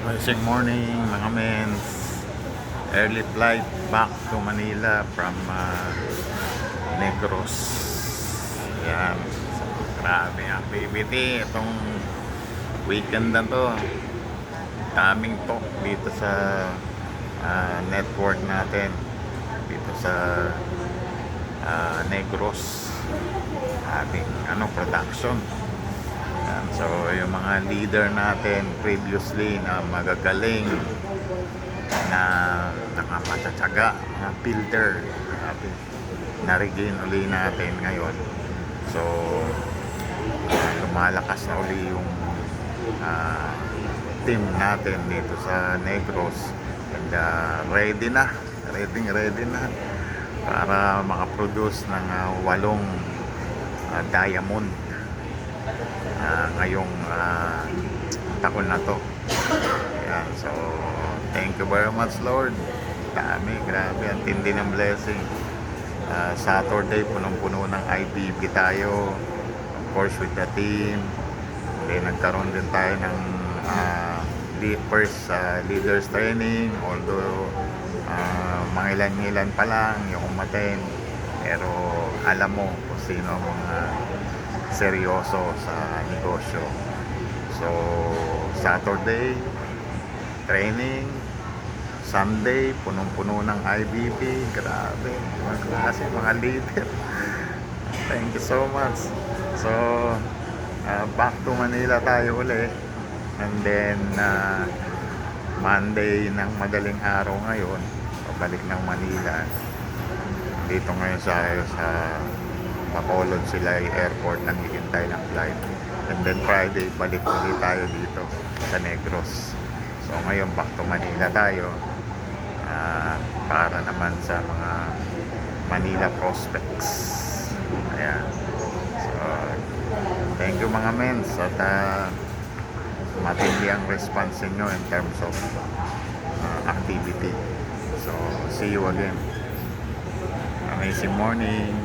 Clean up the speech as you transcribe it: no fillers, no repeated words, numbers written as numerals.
Rising morning mga mens. Early flight back to Manila from Negros. Yan. So, grabe activity itong weekend na to. Daming talk dito sa network natin dito sa Negros. Ating production. Yan. So yung mga leader natin previously na magagaling na nakamatataga, mga builder, na-regain uli natin ngayon. So lumalakas na uli yung team natin dito sa Negros, and ready na para makaproduce ng 8 diamond ngayong taon na to. Ayan, so thank you very much, Lord. Dami, grabe, ang tindi ng blessing. Saturday punong-puno ng IBB tayo, of course with the team. Then nagkaroon din tayo ng first leaders training, although mga ilan pa lang yung umaten, pero alam mo kung sino ang mga seryoso sa negosyo. So Saturday training, Sunday punong-puno ng IBB. Grabe, mga klase, mga leader. Thank you so much. So back to Manila tayo uli, and then Monday ng madaling araw ngayon, pabalik ng Manila. Dito ngayon sa Bacolod sila airport, naghihintay ng flight, and then Friday balik ulit tayo dito sa Negros. So ngayon back to Manila tayo para naman sa mga Manila prospects. Ayan. So thank you mga mens, at matindi ang response nyo in terms of activity. So see you again. Amazing morning.